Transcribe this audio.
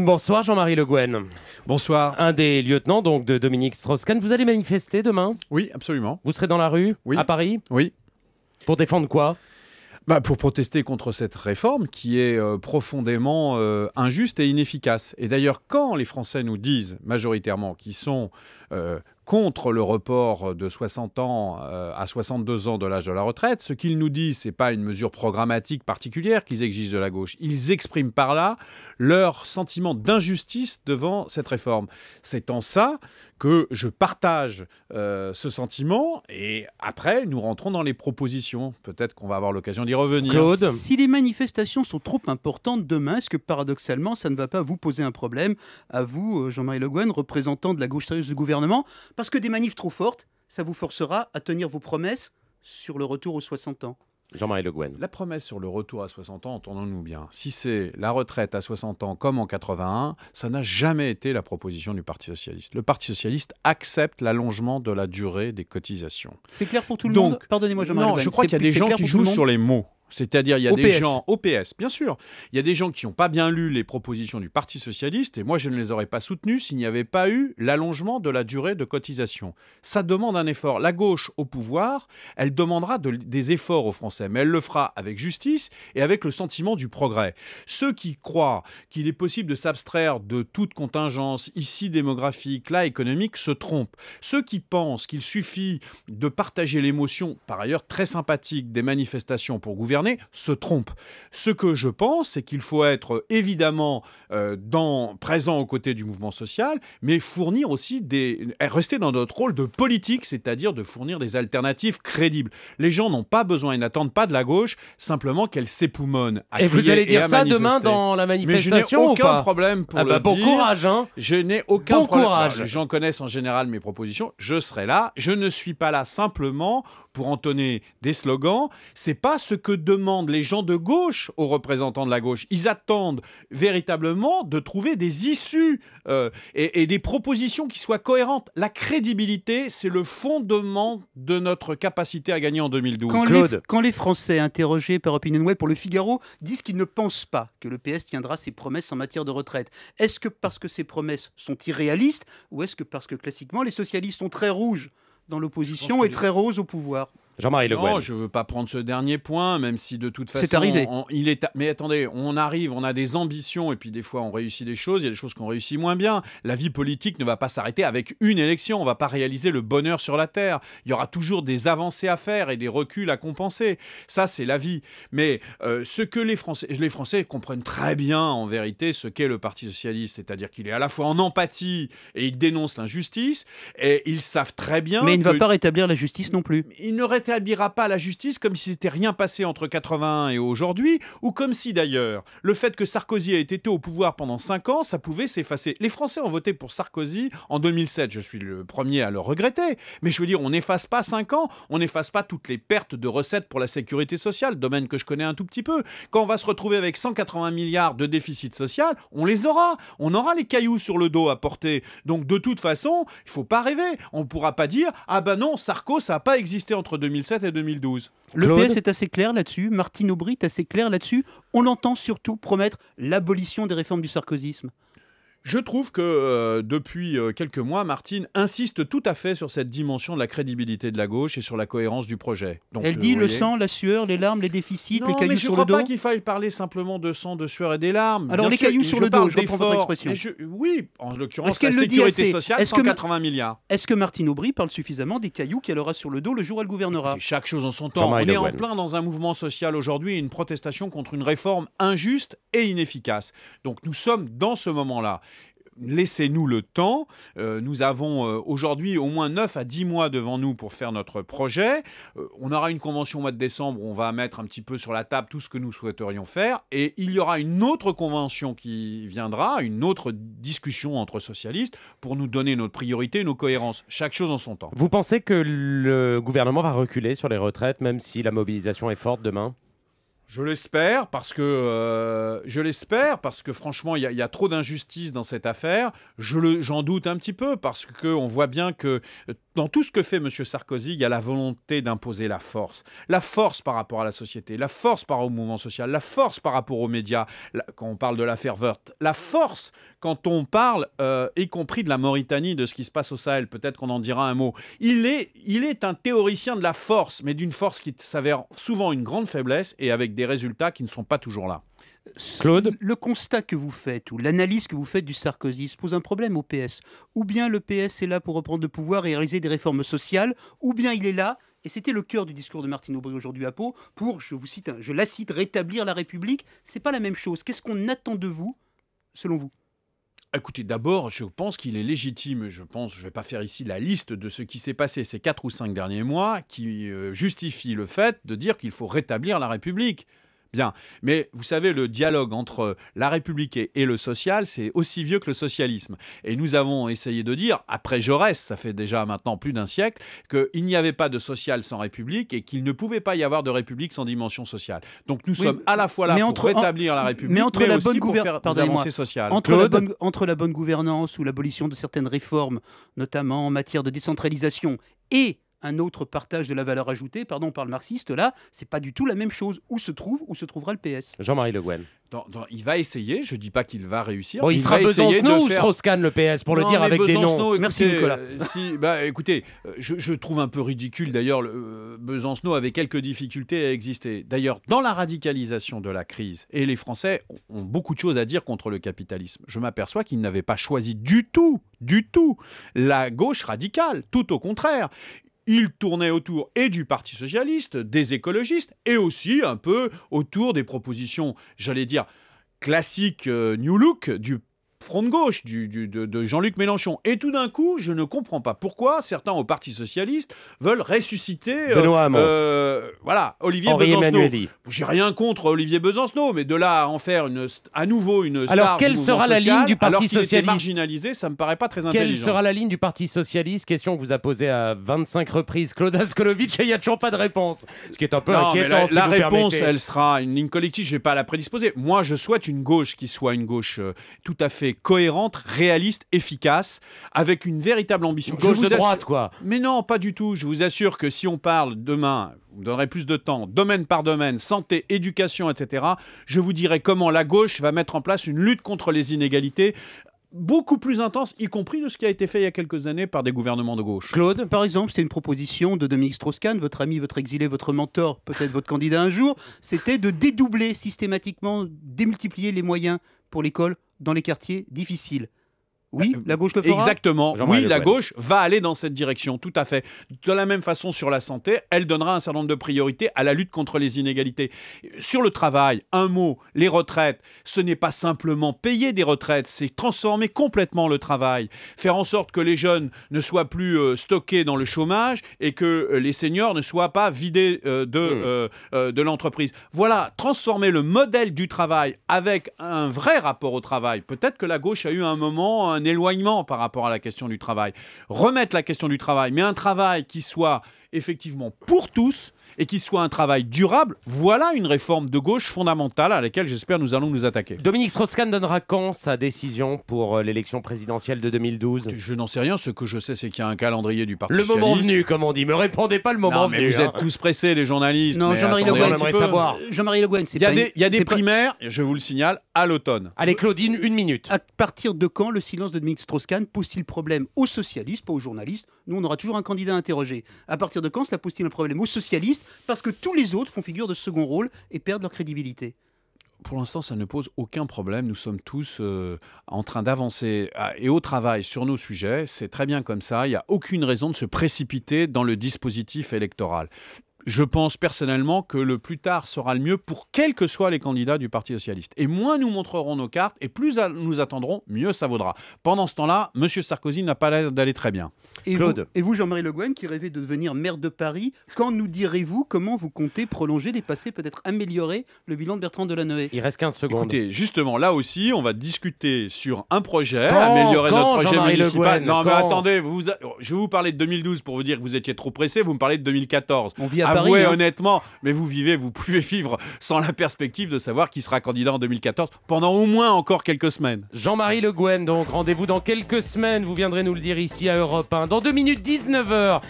Bonsoir Jean-Marie Le Guen. Bonsoir. Un des lieutenants donc de Dominique Strauss-Kahn. Vous allez manifester demain? Oui, absolument. Vous serez dans la rue Oui. à Paris? Oui. Pour défendre quoi? Pour protester contre cette réforme qui est profondément injuste et inefficace. Et d'ailleurs, quand les Français nous disent majoritairement qu'ils sont contre le report de 60 ans à 62 ans de l'âge de la retraite, ce qu'ils nous disent, ce n'est pas une mesure programmatique particulière qu'ils exigent de la gauche. Ils expriment par là leur sentiment d'injustice devant cette réforme. C'est en ça que je partage ce sentiment et après, nous rentrons dans les propositions. Peut-être qu'on va avoir l'occasion d'y revenir. Claude? Si les manifestations sont trop importantes demain, est-ce que paradoxalement, ça ne va pas vous poser un problème à vous, Jean-Marie Le Guen, représentant de la gauche sérieuse du gouvernement? Parce que des manifs trop fortes, ça vous forcera à tenir vos promesses sur le retour aux 60 ans. Jean-Marie Le Guen. La promesse sur le retour à 60 ans, entendons-nous bien, si c'est la retraite à 60 ans comme en 81, ça n'a jamais été la proposition du Parti socialiste. Le Parti socialiste accepte l'allongement de la durée des cotisations. C'est clair pour tout le monde? Pardonnez-moi, Jean-Marie Le Guen. Non, je crois qu'il y a des gens qui jouent sur les mots. C'est-à-dire, il y a des gens, OPS, bien sûr, il y a des gens qui n'ont pas bien lu les propositions du Parti socialiste, et moi je ne les aurais pas soutenues s'il n'y avait pas eu l'allongement de la durée de cotisation. Ça demande un effort. La gauche au pouvoir, elle demandera des efforts aux Français, mais elle le fera avec justice et avec le sentiment du progrès. Ceux qui croient qu'il est possible de s'abstraire de toute contingence, ici démographique, là économique, se trompent. Ceux qui pensent qu'il suffit de partager l'émotion, par ailleurs très sympathique, des manifestations pour gouverner, se trompe. Ce que je pense, c'est qu'il faut être évidemment présent aux côtés du mouvement social, mais fournir aussi rester dans notre rôle de politique, c'est-à-dire de fournir des alternatives crédibles. Les gens n'ont pas besoin, ils n'attendent pas de la gauche, simplement qu'elle s'époumonne à crier. Et vous allez dire ça demain dans la manifestation? Mais je n'ai aucun problème pour le bon dire. Courage, hein. Je n'ai aucun problème. Courage. Les gens connaissent en général mes propositions. Je serai là. Je ne suis pas là simplement pour entonner des slogans. C'est pas ce que demandent les gens de gauche aux représentants de la gauche. Ils attendent véritablement de trouver des issues et des propositions qui soient cohérentes. La crédibilité, c'est le fondement de notre capacité à gagner en 2012. Quand les Français interrogés par OpinionWay pour Le Figaro disent qu'ils ne pensent pas que le PS tiendra ses promesses en matière de retraite, est-ce que parce que ces promesses sont irréalistes ou est-ce que parce que classiquement les socialistes sont très rouges dans l'opposition et très roses au pouvoir? Jean-Marie Le Guen. Non, je ne veux pas prendre ce dernier point, même si de toute façon... C'est arrivé. Mais attendez, on arrive, on a des ambitions, et puis des fois on réussit des choses, il y a des choses qu'on réussit moins bien. La vie politique ne va pas s'arrêter avec une élection, on ne va pas réaliser le bonheur sur la terre. Il y aura toujours des avancées à faire et des reculs à compenser. Ça, c'est la vie. Mais ce que les Français comprennent très bien, en vérité, ce qu'est le Parti socialiste, c'est-à-dire qu'il est à la fois en empathie et il dénonce l'injustice, et ils savent très bien... Mais il ne va pas rétablir la justice non plus. Il ne rétablira pas la justice comme si c'était rien passé entre 81 et aujourd'hui, ou comme si d'ailleurs le fait que Sarkozy ait été au pouvoir pendant 5 ans, ça pouvait s'effacer. Les Français ont voté pour Sarkozy en 2007, je suis le premier à le regretter, mais je veux dire, on n'efface pas 5 ans, on n'efface pas toutes les pertes de recettes pour la sécurité sociale, domaine que je connais un tout petit peu. Quand on va se retrouver avec 180 milliards de déficit social, on les aura, on aura les cailloux sur le dos à porter. Donc de toute façon, il ne faut pas rêver, on ne pourra pas dire « Ah ben non, Sarko, ça n'a pas existé entre 2007 et 2012. Le PS est assez clair là-dessus, Martine Aubry est assez clair là-dessus. On entend surtout promettre l'abolition des réformes du sarkozysme. Je trouve que depuis quelques mois, Martine insiste tout à fait sur cette dimension de la crédibilité de la gauche et sur la cohérence du projet. Donc, elle dit le sang, la sueur, les larmes, les déficits, les cailloux sur le dos. Non, mais je ne crois pas qu'il faille parler simplement de sang, de sueur et des larmes. Alors les cailloux sur le dos, je reprends votre expression. Oui, en l'occurrence, la sécurité sociale, 180 milliards. Est-ce que Martine Aubry parle suffisamment des cailloux qu'elle aura sur le dos le jour où elle gouvernera? Chaque chose en son temps. On est en plein dans un mouvement social aujourd'hui et une protestation contre une réforme injuste et inefficace. Donc nous sommes dans ce moment-là. Laissez-nous le temps. Nous avons aujourd'hui au moins 9 à 10 mois devant nous pour faire notre projet. On aura une convention au mois de décembre où on va mettre un petit peu sur la table tout ce que nous souhaiterions faire. Et il y aura une autre convention qui viendra, une autre discussion entre socialistes pour nous donner notre priorité, nos cohérences. Chaque chose en son temps. Vous pensez que le gouvernement va reculer sur les retraites, même si la mobilisation est forte demain ? Je l'espère parce que franchement, il y a trop d'injustice dans cette affaire. J'en doute un petit peu parce qu'on voit bien que dans tout ce que fait M. Sarkozy, il y a la volonté d'imposer la force. La force par rapport à la société, la force par rapport au mouvement social, la force par rapport aux médias, quand on parle de l'affaire Woerth, la force quand on parle, y compris de la Mauritanie, de ce qui se passe au Sahel. Peut-être qu'on en dira un mot. Il est un théoricien de la force, mais d'une force qui s'avère souvent une grande faiblesse et avec des résultats qui ne sont pas toujours là. Claude ? Le constat que vous faites, ou l'analyse que vous faites du Sarkozy, se pose un problème au PS. Ou bien le PS est là pour reprendre le pouvoir et réaliser des réformes sociales, ou bien il est là, et c'était le cœur du discours de Martine Aubry aujourd'hui à Pau, pour, je la cite, rétablir la République. C'est pas la même chose. Qu'est-ce qu'on attend de vous, selon vous ? Écoutez, d'abord, je pense qu'il est légitime, je ne vais pas faire ici la liste de ce qui s'est passé ces 4 ou 5 derniers mois, qui justifie le fait de dire qu'il faut rétablir la République. Bien, mais vous savez, le dialogue entre la République et le social, c'est aussi vieux que le socialisme. Et nous avons essayé de dire, après Jaurès, ça fait déjà maintenant plus d'un siècle, qu'il n'y avait pas de social sans République et qu'il ne pouvait pas y avoir de République sans dimension sociale. Donc nous sommes à la fois là pour rétablir la République, mais aussi pour faire des avancées sociales. Entre la bonne gouvernance ou l'abolition de certaines réformes, notamment en matière de décentralisation, et un autre partage de la valeur ajoutée, pardon, on parle marxiste, là, c'est pas du tout la même chose. Où se trouvera le PS ? Jean-Marie Le Guen. Il va essayer, je ne dis pas qu'il va réussir. Bon, il sera Besancenot ou Strauss-Kahn, le PS, pour le dire avec des noms. Écoutez, merci Nicolas. Écoutez, je trouve un peu ridicule, d'ailleurs, Besancenot avait quelques difficultés à exister. D'ailleurs, dans la radicalisation de la crise, et les Français ont beaucoup de choses à dire contre le capitalisme, je m'aperçois qu'ils n'avaient pas choisi du tout, la gauche radicale, tout au contraire. Il tournait autour et du Parti socialiste, des écologistes, et aussi un peu autour des propositions, j'allais dire, classiques New Look du front de gauche de Jean-Luc Mélenchon. Et tout d'un coup, je ne comprends pas pourquoi certains au Parti socialiste veulent ressusciter Olivier Besancenot. J'ai rien contre Olivier Besancenot, mais de là à en faire à nouveau une star. Alors, quelle sera la ligne du Parti socialiste ? Était marginalisé, ça me paraît pas très intelligent. Quelle sera la ligne du Parti socialiste ? Question que vous a posée à 25 reprises Claude Askolovitch et il n'y a toujours pas de réponse. Ce qui est un peu inquiétant. La réponse, elle sera une ligne collective. Je ne vais pas la prédisposer. Moi, je souhaite une gauche qui soit une gauche tout à fait cohérente, réaliste, efficace, avec une véritable ambition. Gauche de droite, quoi. Mais non, pas du tout. Je vous assure que si on parle demain, vous me donnerez plus de temps, domaine par domaine, santé, éducation, etc., je vous dirai comment la gauche va mettre en place une lutte contre les inégalités beaucoup plus intense, y compris de ce qui a été fait il y a quelques années par des gouvernements de gauche. Claude, par exemple, c'était une proposition de Dominique Strauss-Kahn, votre ami, votre exilé, votre mentor, peut-être votre candidat un jour, c'était de dédoubler systématiquement, démultiplier les moyens pour l'école dans les quartiers difficiles. Oui, la gauche le fera. Exactement. Oui, la gauche va aller dans cette direction, tout à fait. De la même façon, sur la santé, elle donnera un certain nombre de priorités à la lutte contre les inégalités. Sur le travail, un mot, les retraites, ce n'est pas simplement payer des retraites, c'est transformer complètement le travail, faire en sorte que les jeunes ne soient plus stockés dans le chômage et que les seniors ne soient pas vidés de l'entreprise. Voilà, transformer le modèle du travail avec un vrai rapport au travail. Peut-être que la gauche a eu un moment un éloignement par rapport à la question du travail. Remettre la question du travail, mais un travail qui soit effectivement pour tous et qui soit un travail durable, voilà une réforme de gauche fondamentale à laquelle j'espère nous allons nous attaquer. Dominique Strauss-Kahn donnera quand sa décision pour l'élection présidentielle de 2012 ? Je n'en sais rien, ce que je sais c'est qu'il y a un calendrier du Parti socialiste. Le moment venu, comme on dit, me répondez pas le moment venu. Vous êtes tous pressés les journalistes. Non, Jean-Marie Le Guen, Jean-Marie Le Guen, il y a des primaires, je vous le signale, à l'automne. Allez Claudine, une minute. À partir de quand le silence de Dominique Strauss-Kahn pose-t-il problème aux socialistes, pas aux journalistes ? Nous, on aura toujours un candidat interrogé. À partir de quand cela pose-t-il un problème aux socialistes ? Parce que tous les autres font figure de second rôle et perdent leur crédibilité. Pour l'instant, ça ne pose aucun problème. Nous sommes tous en train d'avancer et au travail sur nos sujets. C'est très bien comme ça. Il n'y a aucune raison de se précipiter dans le dispositif électoral. Je pense personnellement que le plus tard sera le mieux pour quels que soient les candidats du Parti socialiste. Et moins nous montrerons nos cartes et plus nous attendrons, mieux ça vaudra. Pendant ce temps-là, M. Sarkozy n'a pas l'air d'aller très bien. Et vous, Jean-Marie Le Guen, qui rêvez de devenir maire de Paris, quand nous direz-vous comment vous comptez prolonger, dépasser, peut-être améliorer le bilan de Bertrand Delanoë ? Il reste 15 secondes. Écoutez, justement, là aussi, on va discuter sur un projet, améliorer notre projet municipal. Non, mais attendez, je vais vous parler de 2012 pour vous dire que vous étiez trop pressé, vous me parlez de 2014. avouez Paris, honnêtement, mais vous pouvez vivre sans la perspective de savoir qui sera candidat en 2014 pendant au moins encore quelques semaines. Jean-Marie Le Guen, donc rendez-vous dans quelques semaines, vous viendrez nous le dire ici à Europe 1. Dans 2 minutes 19h,